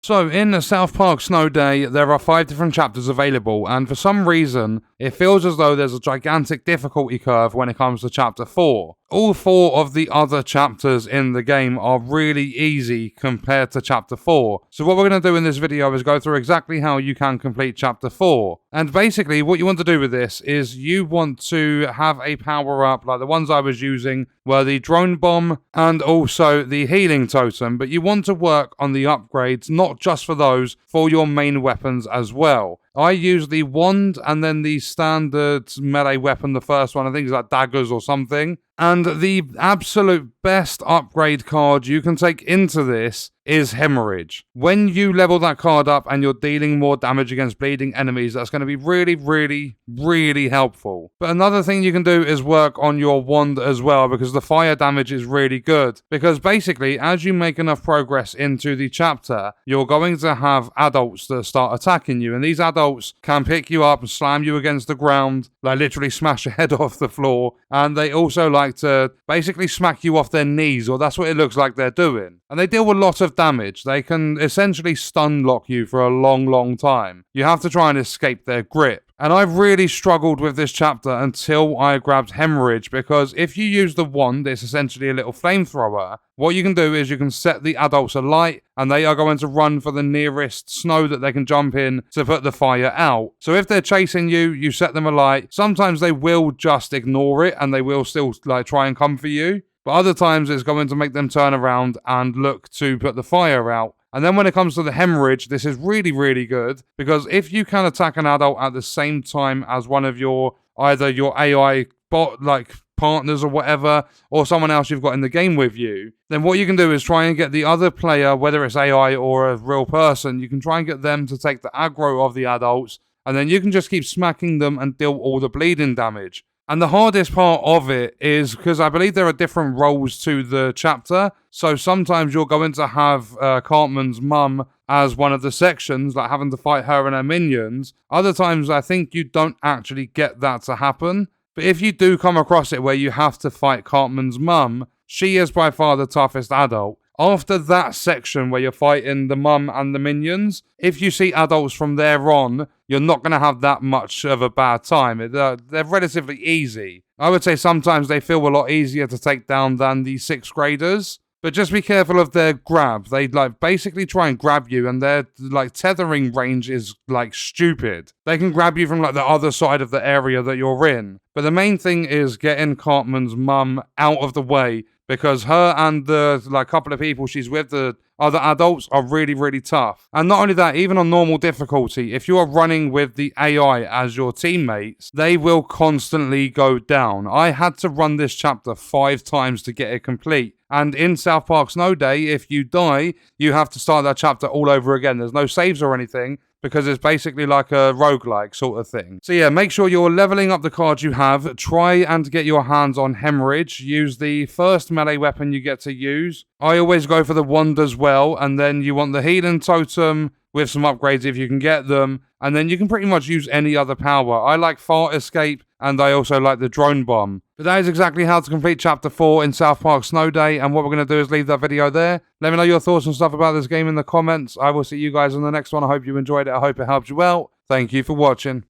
So, in the South Park Snow Day, there are 5 different chapters available, and for some reason, it feels as though there's a gigantic difficulty curve when it comes to Chapter 4. All 4 of the other chapters in the game are really easy compared to Chapter 4. So what we're going to do in this video is go through exactly how you can complete Chapter 4. And basically, what you want to do with this is you want to have a power-up, like the ones I was using were the Drone Bomb and also the Healing Totem, but you want to work on the upgrades, not just for those, for your main weapons as well. I use the wand and then the standard melee weapon, the first one, I think it's like daggers or something. And the absolute best upgrade card you can take into this is Hemorrhage. When you level that card up and you're dealing more damage against bleeding enemies, that's going to be really helpful. But another thing you can do is work on your wand as well, because the fire damage is really good. Because basically, as you make enough progress into the chapter, you're going to have adults that start attacking you, and these adults can pick you up and slam you against the ground, like literally smash your head off the floor, and they also like to basically smack you off their knees, or that's what it looks like they're doing. And they deal a lot of damage. They can essentially stun lock you for a long time. You have to try and escape their grip. And I've really struggled with this chapter until I grabbed Hemorrhage, because if you use the wand, it's essentially a little flamethrower. What you can do is you can set the adults alight, and they are going to run for the nearest snow that they can jump in to put the fire out. So if they're chasing you, you set them alight. Sometimes they will just ignore it, and they will still try and come for you. But other times it's going to make them turn around and look to put the fire out. And then when it comes to the Hemorrhage, this is really good, because if you can attack an adult at the same time as one of your, either your AI bot, like partners or whatever, or someone else you've got in the game with you, then what you can do is try and get the other player, whether it's AI or a real person, you can try and get them to take the aggro of the adults, and then you can just keep smacking them and deal all the bleeding damage. And the hardest part of it is because I believe there are different roles to the chapter. So sometimes you're going to have Cartman's mum as one of the sections, like having to fight her and her minions. Other times I think you don't actually get that to happen. But if you do come across it where you have to fight Cartman's mum, she is by far the toughest adult. After that section where you're fighting the mum and the minions, if you see adults from there on, you're not going to have that much of a bad time. They're relatively easy. I would say sometimes they feel a lot easier to take down than the 6th graders. But just be careful of their grab. They basically try and grab you, and their tethering range is stupid. They can grab you from the other side of the area that you're in. But the main thing is getting Cartman's mum out of the way, because her and the couple of people she's with, the other adults, are really tough. And not only that, even on normal difficulty, if you are running with the AI as your teammates, they will constantly go down. I had to run this chapter 5 times to get it complete. And in South Park Snow Day, if you die, you have to start that chapter all over again. There's no saves or anything, because it's basically like a roguelike sort of thing. So yeah, make sure you're leveling up the cards you have. Try and get your hands on Hemorrhage. Use the first melee weapon you get to use. I always go for the wand as well, and then you want the Healing Totem with some upgrades if you can get them, and then you can pretty much use any other power. I like Fart Escape, and I also like the Drone Bomb. But that is exactly how to complete Chapter 4 in South Park Snow Day, and what we're going to do is leave that video there. Let me know your thoughts and stuff about this game in the comments. I will see you guys on the next one. I hope you enjoyed it. I hope it helped you out. Thank you for watching.